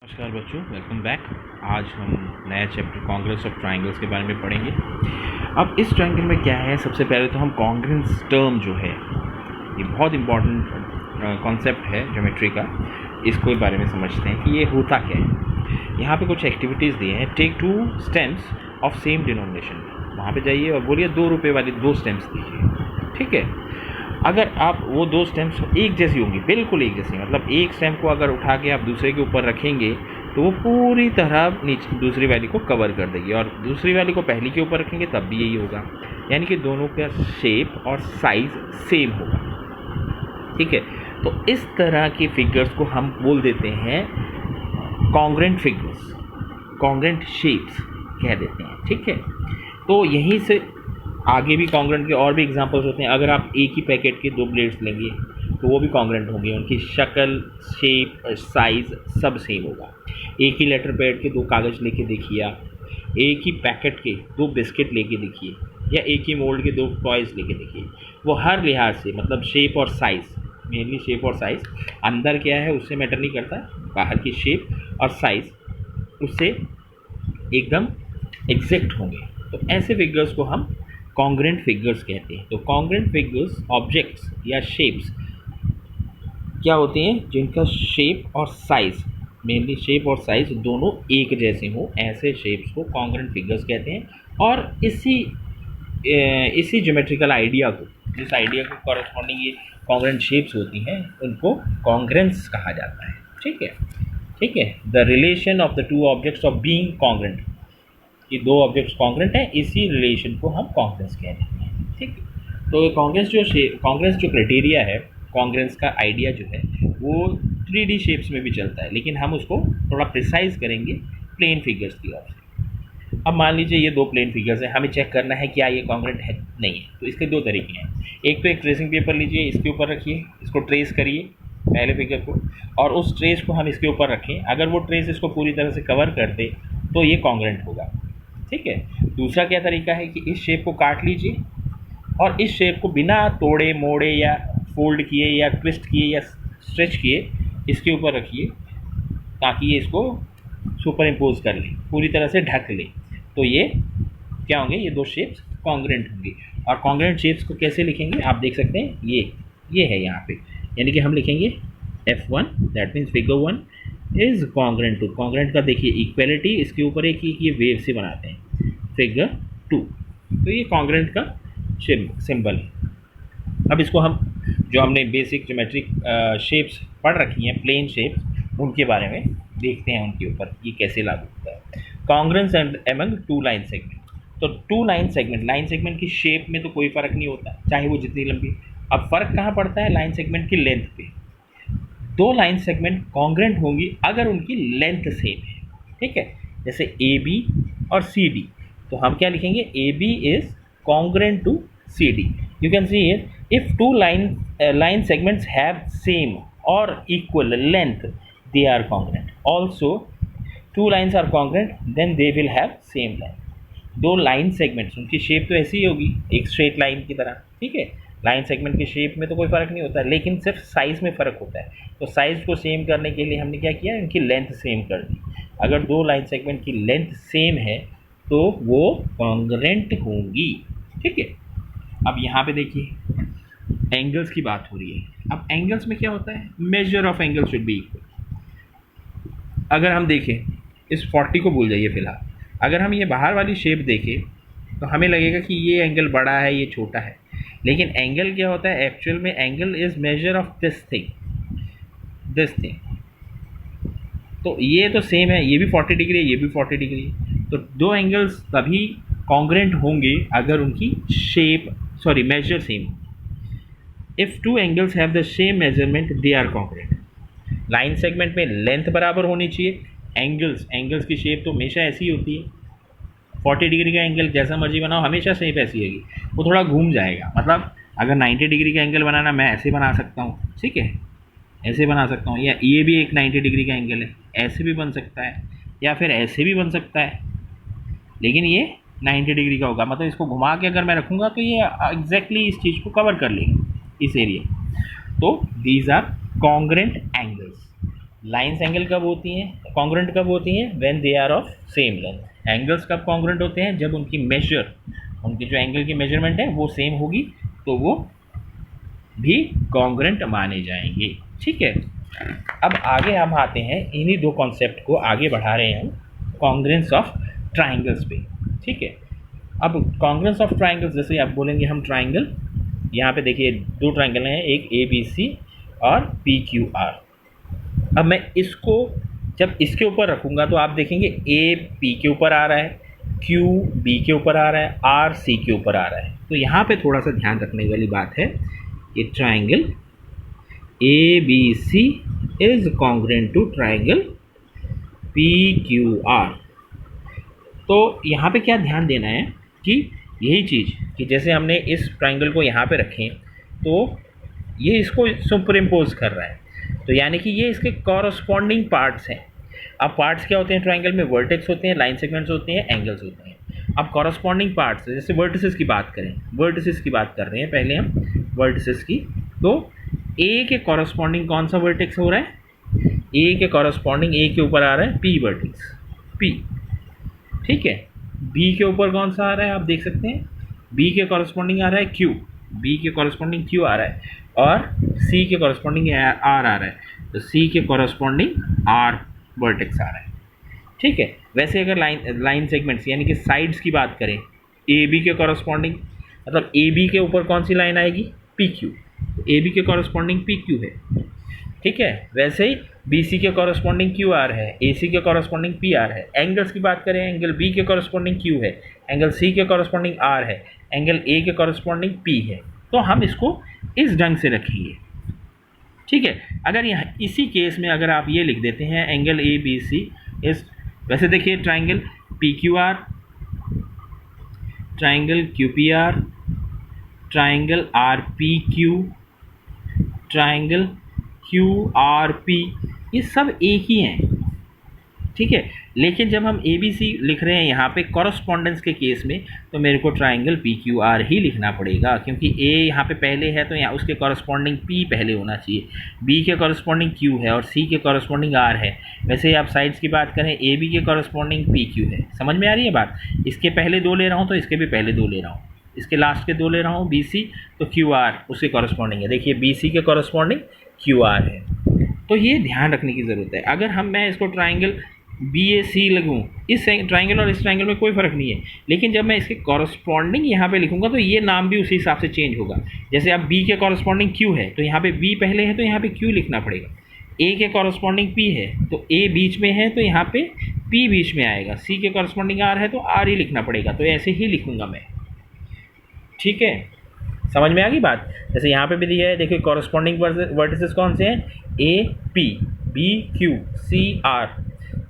नमस्कार बच्चों, welcome back. आज हम नया चैप्टर कॉन्ग्रेंस ऑफ ट्रायंगल्स के बारे में पढ़ेंगे। अब इस ट्रायंगल में क्या है, सबसे पहले तो हम कॉन्ग्रेंस टर्म जो है, ये बहुत इंपॉर्टेंट कॉन्सेप्ट है ज्योमेट्री का, इसको बारे में समझते हैं कि ये होता क्या है। यहाँ पे कुछ एक्टिविटीज़ दिए हैं। Take 2 stamps of same denomination. वहाँ पे जाइए और बोलिए 2 रुपये वाली 2 स्टेम्स दीजिए, ठीक है। अगर आप वो 2 स्टेम्स एक जैसी होंगी, बिल्कुल एक जैसी, मतलब एक स्टेम्प को अगर उठा के आप दूसरे के ऊपर रखेंगे तो वो पूरी तरह नीचे दूसरी वाली को कवर कर देगी, और दूसरी वाली को पहली के ऊपर रखेंगे तब भी यही होगा, यानी कि दोनों का शेप और साइज सेम होगा, ठीक है। तो इस तरह के फिगर्स को हम बोल देते हैं कॉन्ग्रेंट फिगर्स, कॉन्ग्रेंट शेप्स कह देते हैं, ठीक है। तो यहीं से आगे भी कॉन्ग्रेंट के और भी एग्जांपल्स होते हैं। अगर आप एक ही पैकेट के 2 ब्लेड्स लेंगे तो वो भी कॉन्ग्रेंट होंगे, उनकी शक्ल, शेप, साइज़ सब सेम होगा। एक ही लेटर पैड के 2 कागज़ लेके देखिए, आप एक ही पैकेट के 2 बिस्किट लेके देखिए, या एक ही मोल्ड के 2 टॉयज़ लेके देखिए, वो हर लिहाज से, मतलब शेप और साइज़, मेनली शेप और साइज़, अंदर क्या है उससे मैटर नहीं करता, बाहर की शेप और साइज़ उससे एकदम एग्जैक्ट होंगे। तो ऐसे फिगर्स को हम कॉन्ग्रेंट फिगर्स कहते हैं। तो कॉन्ग्रेंट फिगर्स ऑब्जेक्ट्स या शेप्स क्या होते हैं, जिनका शेप और साइज़, मेनली शेप और साइज़ दोनों एक जैसे हों, ऐसे शेप्स को कॉन्ग्रेंट फिगर्स कहते हैं। और इसी ज्योमेट्रिकल आइडिया को, जिस आइडिया को कॉरस्पॉन्डिंग ये कॉन्ग्रेंट शेप्स होती हैं, उनको कॉन्ग्रेंस कहा जाता है, ठीक है, ठीक है। The relation of the 2 objects of being congruent, कि 2 ऑब्जेक्ट्स कॉन्ग्रेंट हैं, इसी रिलेशन को हम कॉन्ग्रेंस कह देते हैं, ठीक है। तो कॉन्ग्रेंस जो क्राइटेरिया है, कॉन्ग्रेंस का आइडिया जो है वो 3D शेप्स में भी चलता है, लेकिन हम उसको थोड़ा प्रिसाइज करेंगे प्लेन फिगर्स की ओर से। अब मान लीजिए ये 2 प्लेन फिगर्स हैं, हमें चेक करना है क्या ये कॉन्ग्रेंट है नहीं है। तो इसके 2 तरीके हैं। एक तो एक ट्रेसिंग पेपर लीजिए, इसके ऊपर रखिए, इसको ट्रेस करिए पहले फिगर को, और उस ट्रेस को हम इसके ऊपर रखें। अगर वो ट्रेस इसको पूरी तरह से कवर कर दे तो ये कॉन्ग्रेंट होगा, ठीक है। दूसरा क्या तरीका है कि इस शेप को काट लीजिए और इस शेप को बिना तोड़े मोड़े या फोल्ड किए या ट्विस्ट किए या स्ट्रेच किए इसके ऊपर रखिए, ताकि ये इसको सुपर इम्पोज कर ले, पूरी तरह से ढक ले। तो ये क्या होंगे, ये 2 शेप्स कॉन्ग्रेंट होंगे। और कॉन्ग्रेंट शेप्स को कैसे लिखेंगे, आप देख सकते हैं, ये है यहाँ पे, यानी कि हम लिखेंगे F1, that means figure 1 is congruent to, congruent का देखिए इक्वलिटी, इसके ऊपर एक ये वेव से बनाते हैं, फिगर 2। तो ये कॉन्ग्रेंट का सिंबल है। अब इसको हम, जो हमने बेसिक ज्योमेट्रिक शेप्स पढ़ रखी हैं, प्लेन शेप्स, उनके बारे में देखते हैं, उनके ऊपर ये कैसे लागू होता है। Congruence among 2 line segment. तो 2 लाइन सेगमेंट की शेप में तो कोई फ़र्क नहीं होता, चाहे वो जितनी लंबी। अब फ़र्क कहाँ पड़ता है, लाइन सेगमेंट की लेंथ पे। 2 लाइन सेगमेंट कॉन्ग्रेंट होंगी अगर उनकी लेंथ सेम है, ठीक है। जैसे AB और CD, तो हम क्या लिखेंगे, AB is congruent to CD। You can see it, if 2 line segments have same or equal length, they are congruent. Also 2 lines are congruent, then they will have same length। 2 line segments, उनकी shape तो ऐसी ही होगी, एक straight line की तरह, ठीक है। Line segment की शेप में तो कोई फ़र्क नहीं होता, लेकिन सिर्फ साइज़ में फ़र्क होता है। तो साइज़ को सेम करने के लिए हमने क्या किया, इनकी लेंथ सेम कर दी। अगर 2 लाइन सेगमेंट की लेंथ सेम है तो वो कॉन्ग्रेंट होंगी, ठीक है। अब यहाँ पे देखिए एंगल्स की बात हो रही है। अब एंगल्स में क्या होता है, measure of angle should be equal. अगर हम देखें, इस 40 को भूल जाइए फिलहाल, अगर हम ये बाहर वाली शेप देखें तो हमें लगेगा कि ये एंगल बड़ा है, ये छोटा है, लेकिन एंगल क्या होता है एक्चुअल में, angle is measure of this thing. तो ये तो सेम है, ये भी 40 डिग्री है, ये भी 40 डिग्री है। तो 2 एंगल्स तभी कॉन्ग्रेंट होंगे अगर उनकी मेजर सेम हो। If 2 angles have the same measurement, they are congruent। Line segment में लेंथ बराबर होनी चाहिए। एंगल्स की शेप तो हमेशा ऐसी ही होती है, 40 डिग्री का एंगल जैसा मर्जी बनाओ, हमेशा शेप ऐसी होगी, वो थोड़ा घूम जाएगा। मतलब अगर 90 डिग्री का एंगल बनाना, मैं ऐसे बना सकता हूँ, ठीक है, ऐसे बना सकता हूँ, या ये भी एक 90 डिग्री का एंगल है, ऐसे भी बन सकता है, या फिर ऐसे भी बन सकता है, लेकिन ये 90 डिग्री का होगा। मतलब इसको घुमा के अगर मैं रखूँगा तो ये एग्जैक्टली इस चीज़ को कवर कर लेगा, इस एरिया। तो these are congruent angles. Lines angle कब होती हैं, कॉन्ग्रेंट कब होती हैं? When they are of same length. Angles कब कॉन्ग्रेंट होते हैं? जब उनकी मेजर, उनकी जो एंगल की मेजरमेंट है वो सेम होगी तो वो भी कॉन्ग्रेंट माने जाएंगे। ठीक है, अब आगे हम आते हैं, इन्हीं दो कॉन्सेप्ट को आगे बढ़ा रहे हैं हम कॉन्ग्रेंस ऑफ ट्राइंगल्स पे। ठीक है, अब कॉन्ग्रेंस ऑफ ट्राइंगल्स, जैसे आप बोलेंगे हम ट्राइंगल, यहाँ पे देखिए दो ट्राइंगल हैं, एक ABC और PQR। अब मैं इसको जब इसके ऊपर रखूँगा तो आप देखेंगे A P के ऊपर आ रहा है, Q B के ऊपर आ रहा है, R C के ऊपर आ रहा है। तो यहाँ पे थोड़ा सा ध्यान रखने वाली बात है कि triangle ABC is congruent to triangle PQR। तो यहाँ पे क्या ध्यान देना है कि यही चीज़ कि जैसे हमने इस ट्राइंगल को यहाँ पे रखें तो ये इसको सुपर इम्पोज कर रहा है, तो यानी कि ये इसके कॉरस्पॉन्डिंग पार्ट्स हैं। अब पार्ट्स क्या होते हैं ट्राइंगल में? वर्टेक्स होते हैं, लाइन सेगमेंट्स होते हैं, एंगल्स होते हैं। अब कॉरस्पॉन्डिंग पार्ट्स, जैसे वर्टिसेस की बात करें, वर्टिसेस की बात कर रहे हैं पहले हम वर्टिसेस की, तो ए के कॉरस्पॉन्डिंग कौन सा वर्टेक्स हो रहा है? ए के कॉरस्पॉन्डिंग ए के ऊपर आ रहा है P वर्टेक्स, P। ठीक है, बी के ऊपर कौन सा आ रहा है? आप देख सकते हैं बी के कॉरस्पॉन्डिंग आ रहा है Q, बी के कॉरस्पॉन्डिंग Q आ रहा है, और सी के कॉरस्पॉन्डिंग R आ रहा है, तो सी के कॉरस्पॉन्डिंग R वर्टेक्स आ रहा है। ठीक है, वैसे अगर लाइन सेगमेंट्स यानी कि साइड्स की बात करें, ए बी के कॉरस्पॉन्डिंग, मतलब ए बी के ऊपर कौन सी लाइन आएगी? PQ, ए बी के कॉरस्पॉन्डिंग PQ है। ठीक है, वैसे ही BC के कॉरस्पॉन्डिंग QR है, AC के कॉरस्पॉन्डिंग PR है। एंगल्स की बात करें, एंगल B के कॉरस्पॉन्डिंग Q है, एंगल C के कॉरस्पॉन्डिंग R है, एंगल A के कॉरस्पॉन्डिंग P है। तो हम इसको इस ढंग से रखेंगे। ठीक है, अगर यहाँ इसी केस में अगर आप ये लिख देते हैं एंगल ABC इस, वैसे देखिए triangle PQR, triangle QPR, triangle RPQ, triangle QRP, ये सब एक ही हैं। ठीक है, लेकिन जब हम ABC लिख रहे हैं यहाँ पे कॉरस्पॉन्डेंस के केस में, तो मेरे को ट्राइंगल PQR ही लिखना पड़ेगा, क्योंकि A यहाँ पे पहले है तो यहाँ उसके कॉरस्पॉन्डिंग P पहले होना चाहिए, B के कॉरस्पॉन्डिंग Q है और C के कॉरस्पॉन्डिंग R है। वैसे ही आप साइड्स की बात करें, AB के कॉरस्पॉन्डिंग PQ है। समझ में आ रही है बात? इसके पहले दो ले रहा हूँ तो इसके भी पहले दो ले रहा हूँ, इसके लास्ट के दो ले रहा हूँ BC, तो QR उसके कॉरस्पॉन्डिंग है। देखिए BC के कॉरस्पॉन्डिंग QR है। तो ये ध्यान रखने की ज़रूरत है। अगर मैं इसको ट्राइंगल BAC लगूँ, इस ट्राइंगल और इस ट्राइंगल में कोई फ़र्क नहीं है, लेकिन जब मैं इसके कॉरस्पॉन्डिंग यहाँ पे लिखूँगा तो ये नाम भी उसी हिसाब से चेंज होगा। जैसे अब B के कॉरस्पॉन्डिंग Q है तो यहाँ पे B पहले है तो यहाँ पे Q लिखना पड़ेगा। A के कॉरस्पॉन्डिंग P है तो A बीच में है तो यहाँ पे P बीच में आएगा। C के कॉरस्पॉन्डिंग R है तो R ही लिखना पड़ेगा। तो ऐसे ही लिखूँगा मैं। ठीक है, समझ में आ गई बात? जैसे यहाँ पे भी दिया है, देखिए कॉरस्पॉन्डिंग वर्टिसेस कौन से हैं? AP, BQ, CR,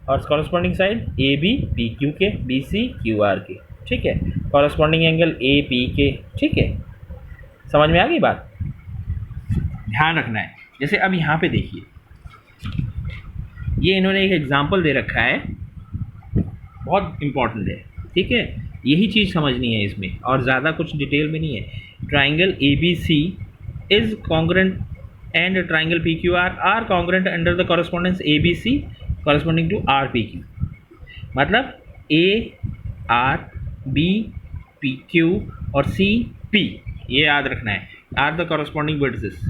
और कॉरस्पॉन्डिंग साइड AB PQ के, BC QR के। ठीक है, कॉरस्पॉन्डिंग एंगल AP के। ठीक है, समझ में आ गई बात? ध्यान रखना है। जैसे अब यहाँ पे देखिए, ये इन्होंने एक एग्जाम्पल दे रखा है, बहुत इम्पॉर्टेंट है। ठीक है, यही चीज़ समझनी है इसमें, और ज़्यादा कुछ डिटेल में नहीं है। Triangle ABC is congruent and triangle PQR are congruent under the correspondence ABC corresponding to RPQ। मतलब AR B PQ और CP, ये याद रखना है, आर द कॉरस्पॉन्डिंग वर्टिसेस।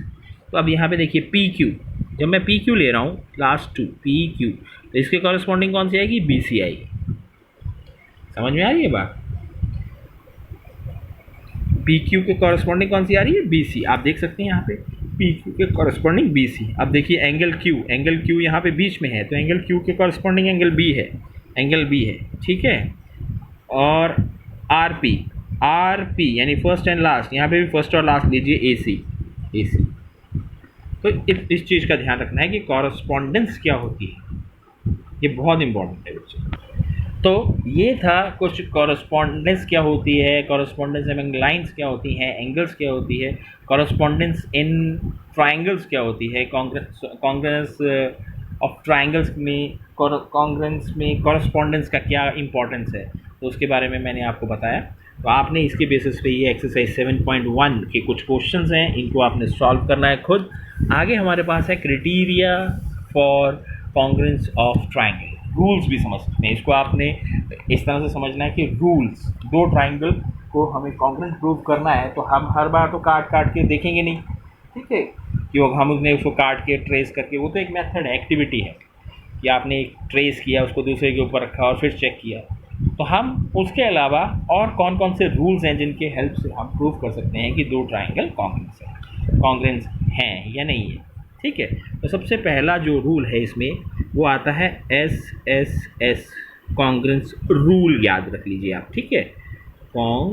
तो अब यहाँ पे देखिए PQ, जब मैं PQ ले रहा हूँ लास्ट टू PQ, तो इसके कॉरस्पॉन्डिंग कौन सी आएगी? BC आएगी। समझ में आ रही है बात? PQ के कॉरस्पॉन्डिंग कौन सी आ रही है? BC। आप देख सकते हैं यहाँ पे PQ के कॉरस्पॉन्डिंग BC। अब देखिए एंगल Q यहाँ पे बीच में है तो एंगल Q के कॉरस्पॉन्डिंग एंगल B है, एंगल B है। ठीक है, और RP यानी फर्स्ट एंड लास्ट, यहाँ पे भी फर्स्ट और लास्ट लीजिए AC। तो इस चीज़ का ध्यान रखना है कि कॉरस्पॉन्डेंस क्या होती है, ये बहुत इंपॉर्टेंट है बच्चे। तो ये था कुछ कॉरस्पॉन्डेंस क्या होती है, कॉरस्पॉन्डेंस अमंग लाइंस क्या होती हैं, एंगल्स क्या होती है, कॉरस्पॉन्डेंस इन ट्राइंगल्स क्या होती है, कॉन्ग्रेंस ऑफ ट्राइंगल्स में कॉन्ग्रेंस में कॉरस्पॉन्डेंस का क्या इंपॉर्टेंस है, तो उसके बारे में मैंने आपको बताया। तो आपने इसके बेसिस पे ये एक्सरसाइज 7.1 के कुछ क्वेश्चंस हैं, इनको आपने सॉल्व करना है खुद। आगे हमारे पास है criteria for congruence of triangle. Rules भी समझ सकते हैं। इसको आपने इस तरह से समझना है कि रूल्स, दो ट्राइंगल को हमें कॉन्ग्रुएंट प्रूव करना है तो हम हर बार तो काट काट के देखेंगे नहीं, ठीक है, क्योंकि हम उसने उसको काट के ट्रेस करके, वो तो एक मेथड है, एक्टिविटी है कि आपने एक ट्रेस किया, उसको दूसरे के ऊपर रखा और फिर चेक किया। तो हम उसके अलावा और कौन कौन से रूल्स हैं जिनके हेल्प से हम प्रूव कर सकते हैं कि दो ट्राइंगल कॉन्ग्रुएंस हैं या नहीं है, ठीक है। तो सबसे पहला जो रूल है इसमें वो आता है SSS कॉन्ग्रुएंस रूल, याद रख लीजिए आप, ठीक है। कॉन्ग्रुएंस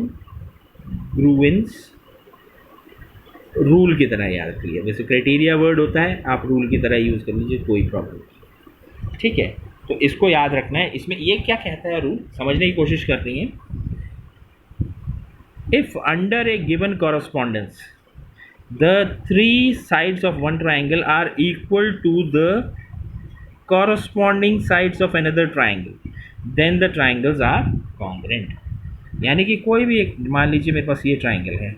रूल की तरह याद रखिए, जैसे क्राइटेरिया वर्ड होता है, आप रूल की तरह यूज़ कर लीजिए, कोई प्रॉब्लम नहीं, ठीक है। तो इसको याद रखना है। इसमें ये क्या कहता है रूल, समझने की कोशिश कर रही हैं। If under a given correspondence the 3 sides of one triangle are equal to the corresponding sides of another triangle then the triangles are congruent। यानी कि कोई भी एक, मान लीजिए मेरे पास ये ट्राइंगल है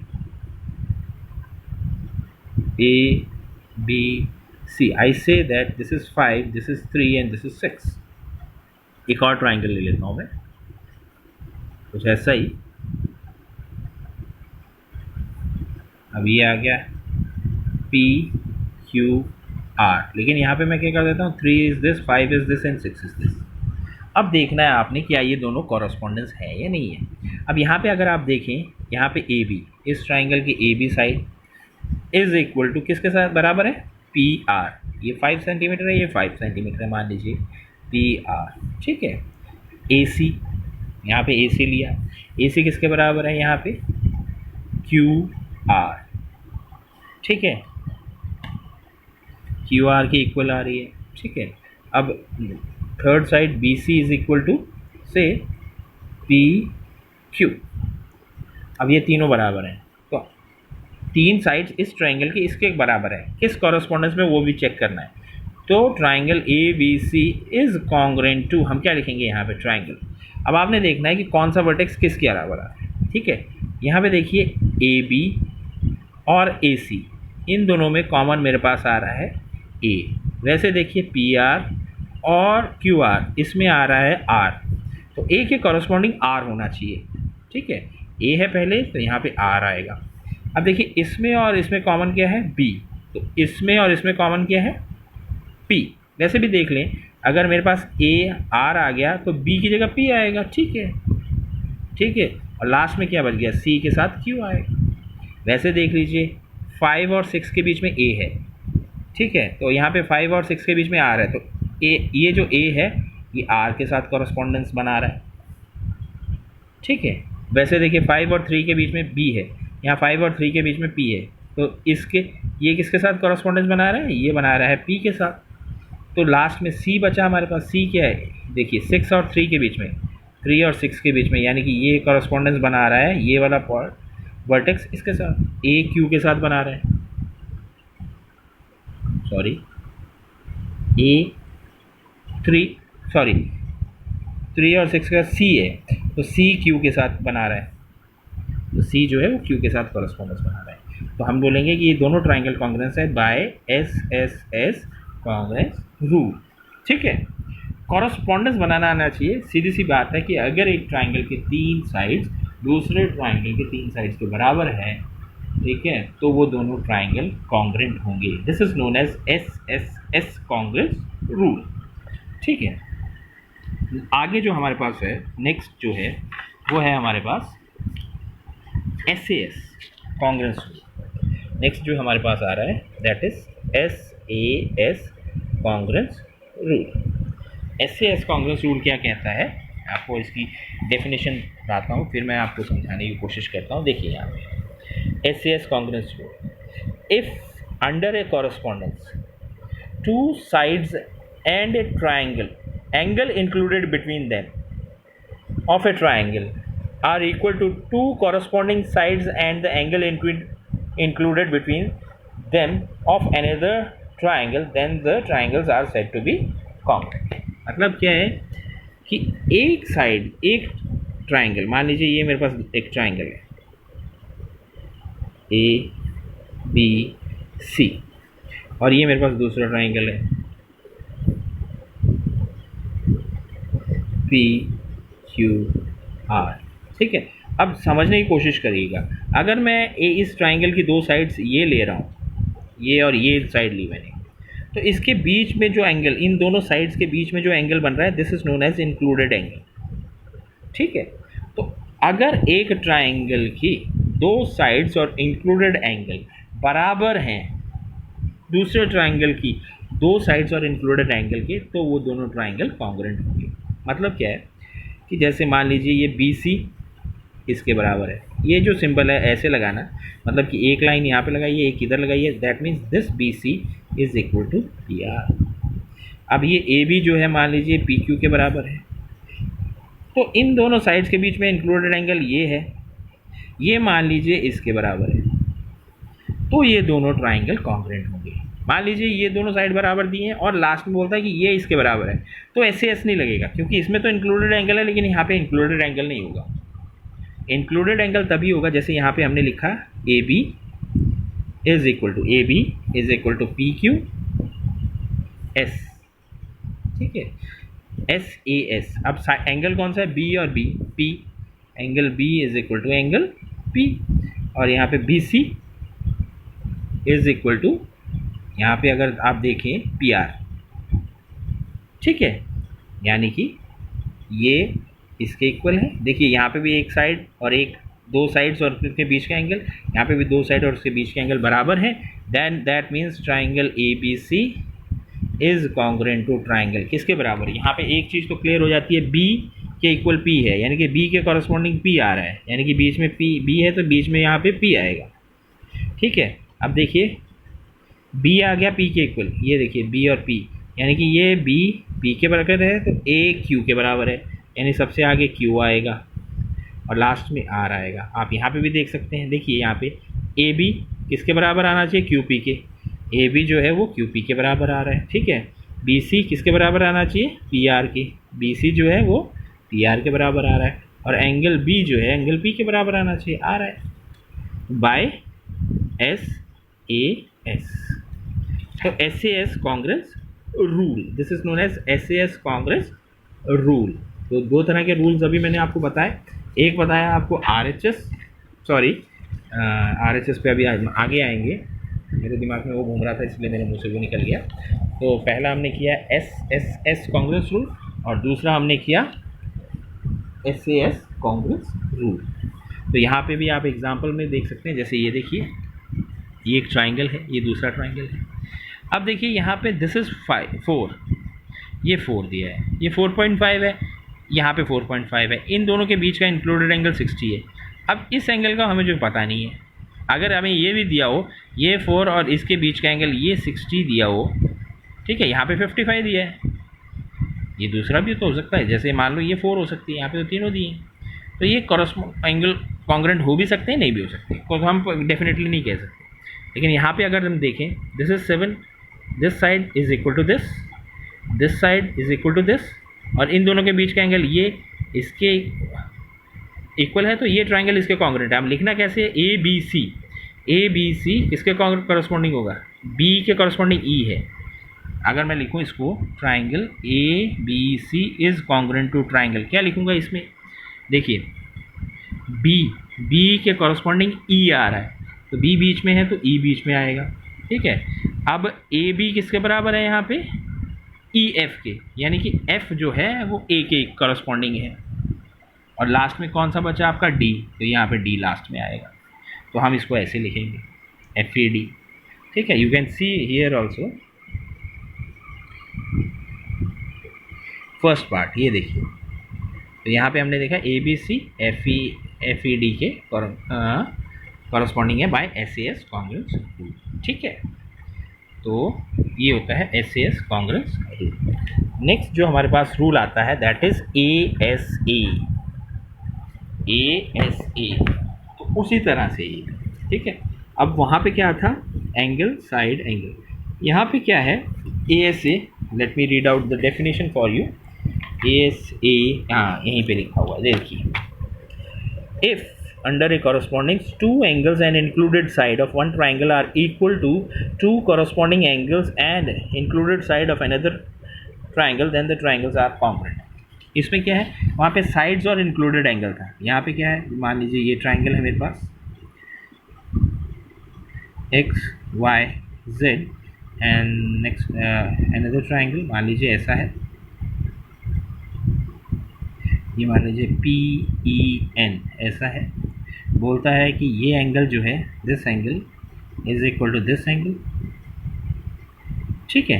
ABC, I say that this is 5, this is 3 and this is 6। एक और ट्राइंगल ले लेता हूँ मैं, कुछ ऐसा ही। अब ये आ गया PQR, लेकिन यहाँ पे मैं क्या कर देता हूँ, 3 is this, 5 is this and 6 is this. अब देखना है आपने क्या ये दोनों कॉरस्पॉन्डेंस है या नहीं है। अब यहाँ पे अगर आप देखें, यहाँ पे AB, इस ट्राइंगल की AB side is equal to किसके साथ बराबर है, PR। ये 5 सेंटीमीटर है, ये 5 सेंटीमीटर है, मान लीजिए PR, ठीक है। AC, यहाँ पे AC लिया, AC किसके बराबर है, यहाँ पे QR, ठीक है, QR की इक्वल आ रही है, ठीक है। अब third side BC is equal to से PQ। अब ये तीनों बराबर हैं, तो 3 साइड्स इस ट्राइंगल की इसके बराबर है, किस कॉरस्पॉन्डेंस में वो भी चेक करना है। तो triangle ABC is congruent to, हम क्या लिखेंगे यहाँ पे, ट्राइंगल। अब आपने देखना है कि कौन सा वर्टेक्स किसके बराबर है, ठीक है। यहाँ पे देखिए AB और AC, इन दोनों में कॉमन मेरे पास आ रहा है A। वैसे देखिए PR और QR, इसमें आ रहा है R, तो A के कॉरस्पॉन्डिंग R होना चाहिए, ठीक है। A है पहले, तो यहाँ पे R आएगा। अब देखिए इसमें और इसमें कॉमन क्या है, B, तो इसमें और इसमें कॉमन क्या है, P। वैसे भी देख लें, अगर मेरे पास A R आ गया तो B की जगह P आएगा, ठीक है, ठीक है। और लास्ट में क्या बच गया, C के साथ Q आएगा। वैसे देख लीजिए 5 और 6 के बीच में A है, ठीक है, तो यहाँ पे 5 और 6 के बीच में R है, तो ये जो A है ये R के साथ कॉरस्पॉन्डेंस बना रहा है, ठीक है। वैसे देखिए 5 और 3 के बीच में B है, यहाँ 5 और 3 के बीच में P है, तो ये किसके साथ कॉरस्पॉन्डेंस बना रहा है, ये बना रहा है P के साथ। तो लास्ट में C बचा हमारे पास, C क्या है, देखिए 6 और 3 के बीच में, 3 और 6 के बीच में, यानी कि ये कॉरस्पॉन्डेंस बना रहा है, ये वाला वर्टेक्स इसके साथ AQ के साथ बना रहा है, सॉरी A3 और 6 का C है, तो C Q के साथ बना रहा है, तो C जो है वो Q के साथ कॉरस्पॉन्डेंस बना रहा है। तो हम बोलेंगे कि ये दोनों ट्राइंगल कॉन्ग्रुएंस है बाय SSS कॉन्ग्रुएंस रूल, ठीक है। कॉरस्पॉन्डेंस बनाना आना चाहिए। सीधी सी बात है कि अगर एक ट्राइंगल के 3 साइड्स दूसरे ट्राइंगल के 3 साइड्स के बराबर है, ठीक है, तो वो दोनों ट्राइंगल कॉन्ग्रुएंट होंगे। This is known as SSS congruence rule, ठीक है। आगे जो हमारे पास है नेक्स्ट जो है वो है हमारे पास SAS कॉन्ग्रुएंस रूल। नेक्स्ट जो हमारे पास आ रहा है that is SAS congruence rule. SAS congruence rule क्या कहता है, आपको इसकी डेफिनेशन बताता हूँ, फिर मैं आपको समझाने की कोशिश करता हूँ। देखिए यहाँ पे SAS congruence rule, if under A correspondence 2 sides and a triangle, angle included between them of a triangle are equal to 2 corresponding sides and the angle included between them of another triangle, then the triangles are said to be congruent। मतलब क्या है कि एक side, एक triangle, मान लीजिए ये मेरे पास एक ट्राइंगल है ABC और ये मेरे पास दूसरा ट्राइंगल है पी क्यू आर। ठीक है, अब समझने की कोशिश करिएगा। अगर मैं इस ट्राइंगल की दो साइड्स ये ले रहा हूँ, ये और ये साइड ली मैंने, तो इसके बीच में जो एंगल, इन दोनों साइड्स के बीच में जो एंगल बन रहा है, this is known as included angle. ठीक है, तो अगर एक ट्राइंगल की दो साइड्स और इंक्लूडेड एंगल बराबर हैं दूसरे ट्राइंगल की दो साइड्स और इंक्लूडेड एंगल के, तो वो दोनों ट्राइंगल कॉन्ग्रुएंट होंगे। मतलब क्या है कि जैसे मान लीजिए ये बी सी इसके बराबर है, ये जो सिंबल है ऐसे लगाना, मतलब कि एक लाइन यहाँ पे लगाइए, एक इधर लगाइए, that means this B C is equal to P R. अब ये ए बी जो है मान लीजिए पी क्यू के बराबर है, तो इन दोनों साइड्स के बीच में इंक्लूडेड एंगल ये है, ये मान लीजिए इसके बराबर है, तो ये दोनों ट्राइंगल कॉन्ग्रुएंट होंगे। मान लीजिए ये दोनों साइड बराबर दी हैं और लास्ट में बोलता है कि ये इसके बराबर है, तो ऐसे नहीं लगेगा, क्योंकि इसमें तो इंक्लूडेड एंगल है लेकिन यहाँ पे इंक्लूडेड एंगल नहीं होगा। इंक्लूडेड एंगल तभी होगा जैसे यहाँ पे हमने लिखा A B is equal to P Q S. ठीक है, एस ए एस। अब एंगल कौन सा है, बी और B, P, angle B is equal to angle P, और यहाँ पे B C is equal to, यहाँ पे अगर आप देखें पी आर। ठीक है, यानी कि ये इसके इक्वल है। देखिए यहाँ पे भी एक साइड और एक, दो साइड्स और उसके बीच का एंगल, यहाँ पे भी दो साइड और उसके बीच के एंगल बराबर हैं, then that means triangle A B C is congruent to triangle किसके बराबर। यहाँ पे एक चीज़ तो क्लियर हो जाती है, बी के इक्वल पी है, यानी कि बी के कॉरस्पॉन्डिंग पी आ रहा है, यानी कि बीच में पी बी है तो बीच में यहाँ पे पी आएगा। ठीक है, अब देखिए बी आ गया पी के इक्वल, ये देखिए बी और पी, यानी कि ये बी पी के बराबर है तो ए क्यू के बराबर है, यानी सबसे आगे क्यू आएगा और लास्ट में आर आएगा। आप यहाँ पे भी देख सकते हैं, देखिए यहाँ पे ए बी किसके बराबर आना चाहिए, क्यू पी के, ए बी जो है वो क्यू पी के बराबर आ रहा है। ठीक है, बी सी किसके बराबर आना चाहिए, पी आर के, बी सी जो है वो पी आर के बराबर आ रहा है, और एंगल बी जो है एंगल पी के बराबर आना चाहिए, आ रहा है बाय एस ए एस। तो S A S congruence rule, this is known as S A S congruence rule. तो दो तरह के रूल्स अभी मैंने आपको बताए, एक बताया आपको R H S, sorry R H S पे अभी आगे आएंगे, मेरे दिमाग में वो घूम रहा था इसलिए मेरे मुंह से वो निकल गया। तो पहला हमने किया S S S congruence rule और दूसरा हमने किया S A S congruence rule. तो यहाँ पे भी आप एग्जांपल में देख सकते हैं, जैसे ये देखिए ये एक ट्राइंगल है, ये दूसरा ट्राइंगल है। अब देखिए यहाँ पे दिस इज़ 4, ये 4 दिया है, ये 4.5 है, यहाँ पे 4.5 है, इन दोनों के बीच का इंक्लूडेड एंगल 60 है। अब इस एंगल का हमें जो पता नहीं है, अगर हमें ये भी दिया हो, ये 4 और इसके बीच का एंगल ये 60 दिया हो, ठीक है, यहाँ पे 55 दिया है, ये दूसरा भी तो हो सकता है, जैसे मान लो ये 4 हो सकती है, यहाँ पे तो तीनों दिए हैं, तो ये एंगल कॉन्ग्रुएंट हो भी सकते हैं, नहीं भी हो सकते, तो हम डेफिनेटली नहीं कह सकते। लेकिन यहाँ पे अगर हम देखें, this is 7, this side is equal to this side is equal to this, और इन दोनों के बीच का एंगल ये इसके इक्वल है, तो ये ट्राइंगल इसके कॉन्ग्रुएंट है। हम लिखना कैसे है, ए बी सी किसके कॉरस्पॉन्डिंग होगा, बी के कॉरस्पॉन्डिंग ई है। अगर मैं लिखूँ इसको, triangle A B C is congruent to triangle, क्या लिखूँगा इसमें, देखिए बी के कॉरस्पॉन्डिंग ई आ रहा है, तो बी बीच में है तो ई बीच में आएगा। ठीक है, अब ए बी किसके बराबर है यहाँ पे, ई एफ के, यानी कि एफ जो है वो ए के कॉरस्पॉन्डिंग है, और लास्ट में कौन सा बचा आपका, डी, तो यहाँ पे डी लास्ट में आएगा, तो हम इसको ऐसे लिखेंगे एफ ए डी। ठीक है, you can see here also first part, ये देखिए, तो यहाँ पे हमने देखा A B C F E D के कॉरस्पॉन्डिंग है by S A S congruence rule. ठीक है, तो ये होता है S A S congruence rule. Next जो हमारे पास रूल आता है that is A S A, तो उसी तरह से ही। ठीक है, अब वहाँ पे क्या था, एंगल साइड एंगल, यहाँ पे क्या है, ए S A, let me read out the definition for you. A S ए, हाँ यहीं पे लिखा हुआ है, देखिए, if under a corresponding two angles and included side of one triangle are equal to two corresponding angles and included side of another triangle, then the triangles are congruent. इसमें क्या है, वहाँ पे साइड्स और इंक्लूडेड एंगल था, यहाँ पे क्या है, मान लीजिए ये ट्राइंगल है मेरे पास X Y Z and next another triangle मान लीजिए ऐसा है, ये मान लीजिए पी ई एन ऐसा है, बोलता है कि ये एंगल जो है this angle is equal to this angle, ठीक है,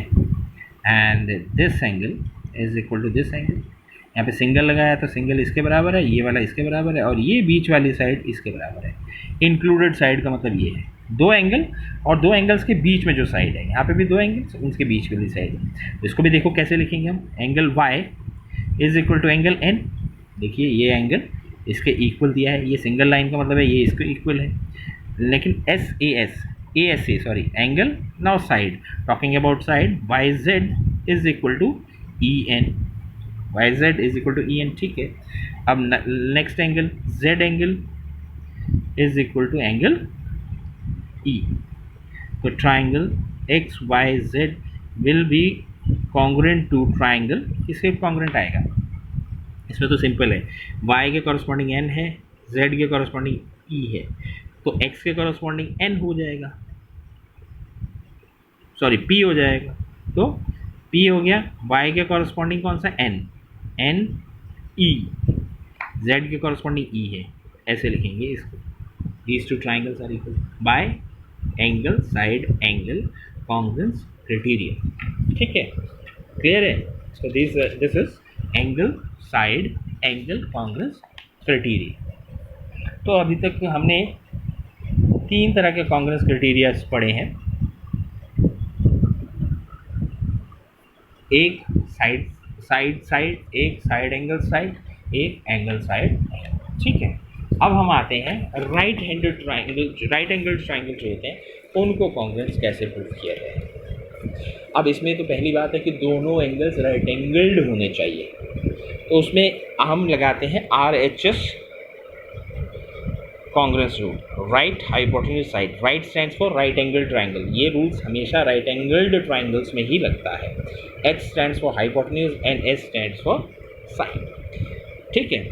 and this angle is equal to this angle. यहाँ पे सिंगल लगाया तो सिंगल इसके बराबर है, ये वाला इसके बराबर है, और ये बीच वाली साइड इसके बराबर है। इंक्लूडेड साइड का मतलब ये है दो एंगल और दो एंगल्स के बीच में जो साइड है, यहाँ पे भी दो एंगल्स उनके बीच वाली साइड है। इसको भी देखो कैसे लिखेंगे हम, angle Y is equal to angle N, देखिए ये एंगल इसके इक्वल दिया है, ये सिंगल लाइन का मतलब है ये इसके इक्वल है, लेकिन S A sorry angle now side, talking about side Y Z is equal to E N, Y Z is equal to E N, ठीक है। अब next angle Z angle is equal to angle E, तो triangle X Y Z will be congruent to triangle, किसके congruent आएगा, इसमें तो simple है, y के कॉरस्पॉन्डिंग n है, z के कॉरस्पॉन्डिंग e है, तो x के कॉरस्पॉन्डिंग n हो जाएगा, सॉरी p हो जाएगा, तो p हो गया, y के कॉरस्पॉन्डिंग कौन सा n e, z के कॉरस्पॉन्डिंग e है, ऐसे लिखेंगे इसको, these two triangles are equal by angle side angle congruence criteria, ठीक है, क्लियर है। so this is angle side angle congruence criteria. तो अभी तक हमने तीन तरह के कॉन्ग्रुएंस क्राइटेरिया पढ़े हैं, एक साइड एक साइड एंगल साइड, एक एंगल साइड, ठीक है। अब हम आते हैं राइट एंगल ट्राइंगल जो होते हैं उनको कॉन्ग्रुएंस कैसे प्रूव किया जाए। अब इसमें तो पहली बात है कि दोनों एंगल्स राइट एंगल्ड होने चाहिए, तो उसमें हम लगाते हैं RHS congruence rule, right hypotenuse side, right stands for right angle triangle, ये रूल्स हमेशा राइट एंगल्ड ट्राइंगल्स में ही लगता है, H stands for hypotenuse and S stands for side, ठीक है।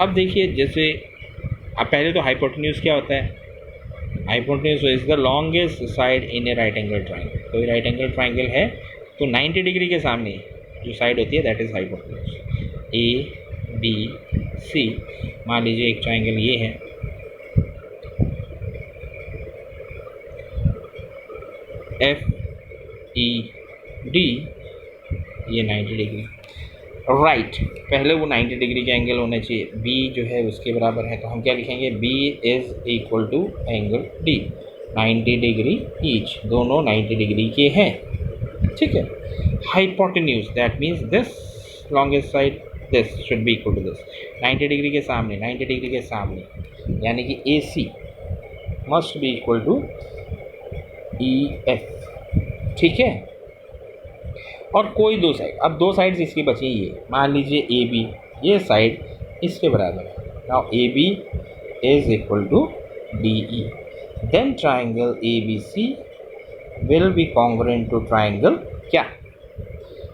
अब देखिए जैसे अब पहले तो हाइपोटेन्यूज क्या होता है, hypotenuse is the longest side in A right angle triangle, कोई राइट एंगल ट्राइंगल है तो 90 डिग्री के सामने जो साइड होती है that is hypotenuse, A B C, मान लीजिए एक ट्राइंगल ये है, एफ ई डी, ये 90 डिग्री राइट, पहले वो 90 डिग्री के एंगल होने चाहिए, बी जो है उसके बराबर है, तो हम क्या लिखेंगे, B is equal to angle D, 90 degree each, दोनों 90 डिग्री के हैं, ठीक है। Hypotenuse that means this longest side this should be equal to this, 90 degree के सामने 90 डिग्री के सामने, यानी कि A C must be equal to E F, ठीक है। और कोई दो साइड, अब दो साइड्स इसकी बची, ये मान लीजिए ए बी, ये साइड इसके बराबर है, now A B is equal to D E, then triangle A B C will be congruent to triangle क्या,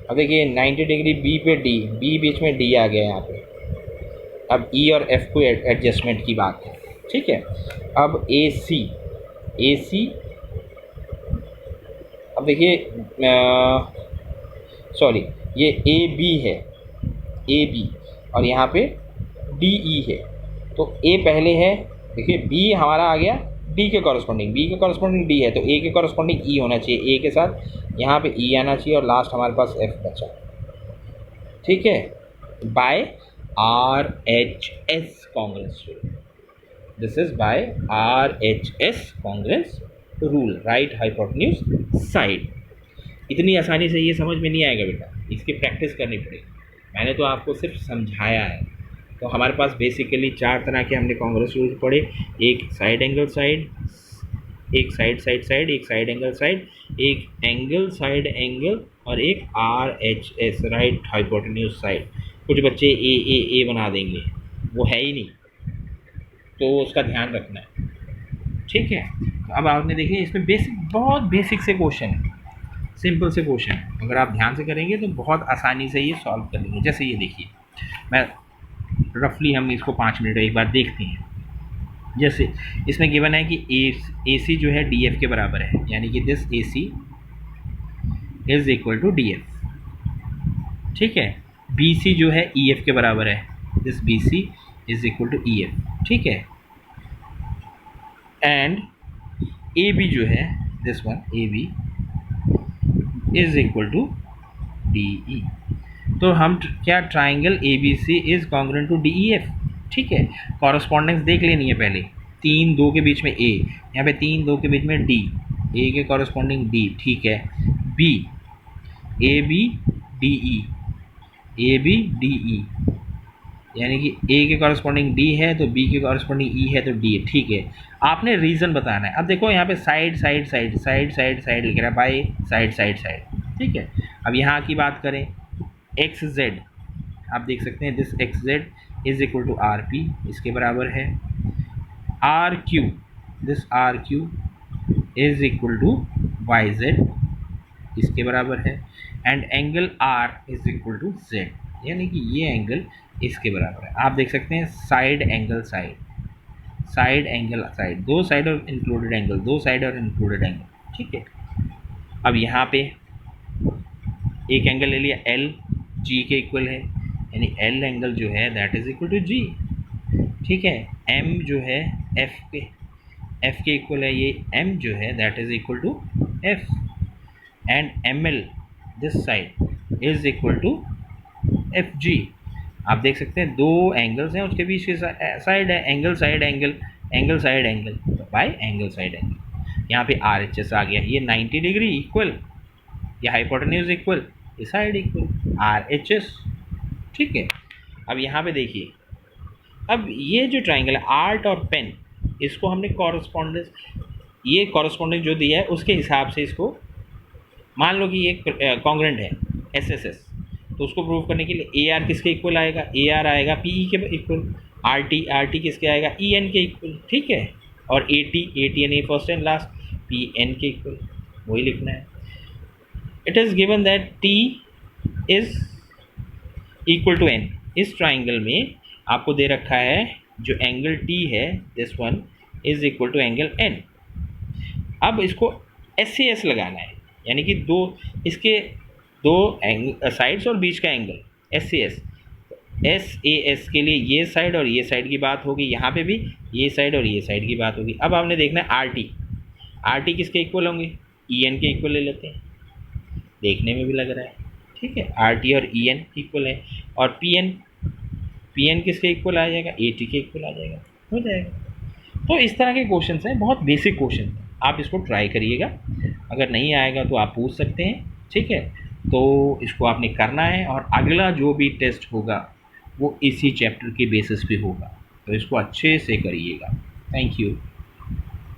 अब देखिए 90 डिग्री बी पे डी, बी बीच में डी आ गया यहाँ पे, अब ई और एफ को एडजस्टमेंट की बात है, ठीक है। अब ए सी अब देखिए सॉरी ये ए बी है, ए बी और यहाँ पे डी ई है, तो ए पहले है, देखिए बी हमारा आ गया डी के कॉरस्पॉन्डिंग, बी के कॉरस्पॉन्डिंग डी है, तो ए के कॉरस्पॉन्डिंग ई होना चाहिए, ए के साथ यहाँ पे ई आना चाहिए और लास्ट हमारे पास एफ बचा, ठीक है, by RHS congruence rule, this is by RHS congruence rule, right hypotenuse side. इतनी आसानी से ये समझ में नहीं आएगा बेटा, इसकी प्रैक्टिस करनी पड़ेगी, मैंने तो आपको सिर्फ समझाया है। तो हमारे पास बेसिकली चार तरह के हमने कॉन्ग्रुएंस रूल पढ़े, एक साइड एंगल साइड, एक साइड एक साइड एंगल साइड, एक एंगल साइड एंगल और एक RHS राइट हाइपोटेन्यूज साइड। कुछ बच्चे ए बना देंगे, वो है ही नहीं, तो उसका ध्यान रखना है, ठीक है। अब आपने देखिए इसमें बहुत बेसिक से क्वेश्चन है, सिंपल से क्वेश्चन है, अगर आप ध्यान से करेंगे तो बहुत आसानी से ये सॉल्व कर लेंगे। जैसे ये देखिए, मैं रफली हम इसको 5 मिनट एक बार देखते हैं। जैसे इसमें गिवन है कि ए सी जो है डी एफ के बराबर है, यानी कि this A C is equal to D F, ठीक है। बी सी जो है ई एफ के बराबर है, this B C is equal to E F, ठीक है। एंड ए बी जो है, this one A B is equal to D E. तो हम क्या triangle A B C is congruent to D E F, ठीक है। कॉरस्पॉन्डेंस देख लेनी है पहले, 3 2 के बीच में ए, यहाँ पे 3 2 के बीच में डी, ए के कॉरस्पॉन्डिंग डी, ठीक है। B A B D E, A B D E, यानी कि ए के कॉरस्पॉन्डिंग डी है तो बी के कॉरस्पॉन्डिंग ई है तो डी है, ठीक है। आपने रीज़न बताना है। अब देखो यहाँ पे side side side side side side लिख रहा है, बाय साइड साइड साइड, ठीक है। अब यहाँ की बात करें, एक्स जेड, आप देख सकते हैं this X Z is equal to R P, इसके बराबर है। R Q, this R Q is equal to Y Z, इसके बराबर है। And angle R is equal to Z, यानी कि ये एंगल इसके बराबर है। आप देख सकते हैं side angle side, side angle side, दो साइड और इंक्लूडेड एंगल, दो साइड और इंक्लूडेड एंगल, ठीक है। अब यहाँ पे एक एंगल ले लिया एल, जी के इक्वल है, यानी एल एंगल जो है दैट इज इक्वल टू जी, ठीक है। एम जो है एफ के इक्वल है, ये एम जो है that is equal to F. And M L this side is equal to F G. आप देख सकते हैं दो एंगल्स हैं, उसके बीच की साइड है, angle side angle, angle side angle by angle side angle. यहाँ पे आर एच एस आ गया, ये 90 डिग्री इक्वल, ये हाइपोटेन्यूज इक्वल, ये side equal, R H S, ठीक है। अब यहाँ पे देखिए, अब ये जो ट्राइंगल है आर्ट और पेन, इसको हमने कॉरस्पॉन्डेंस, ये कॉरस्पॉन्डेंस जो दिया है उसके हिसाब से इसको मान लो कि ये कॉन्ग्रुएंट है एस एस एस, तो उसको प्रूव करने के लिए ए आर किसके इक्वल आएगा, ए आर आएगा पी ई के इक्वल, आर टी किसके आएगा, ई एन के इक्वल, ठीक है। और A T N A first and last, P N के इक्वल, वही लिखना है। It is given that T is equal to N. इस ट्राइंगल में आपको दे रखा है जो एंगल टी है, this one is equal to angle N. अब इसको एस सी एस लगाना है, यानी कि इसके दो साइड्स और बीच का angle S C S. S A S के लिए ये साइड और ये साइड की बात होगी, यहाँ पे भी ये साइड और ये साइड की बात होगी। अब हमने देखना है आर टी किसके इक्वल होंगे, ई एन के इक्वल ले लेते हैं, देखने में भी लग रहा है, ठीक है। आर टी और ई एन इक्वल है। और पी एन किसके इक्वल आ जाएगा, ए टी के इक्वल आ जाएगा, हो जाएगा। तो इस तरह के क्वेश्चन हैं, बहुत बेसिक क्वेश्चन हैं, आप इसको ट्राई करिएगा। अगर नहीं आएगा तो आप पूछ सकते हैं, ठीक है। तो इसको आपने करना है और अगला जो भी टेस्ट होगा वो इसी चैप्टर के बेसिस पे होगा, तो इसको अच्छे से करिएगा। Thank you.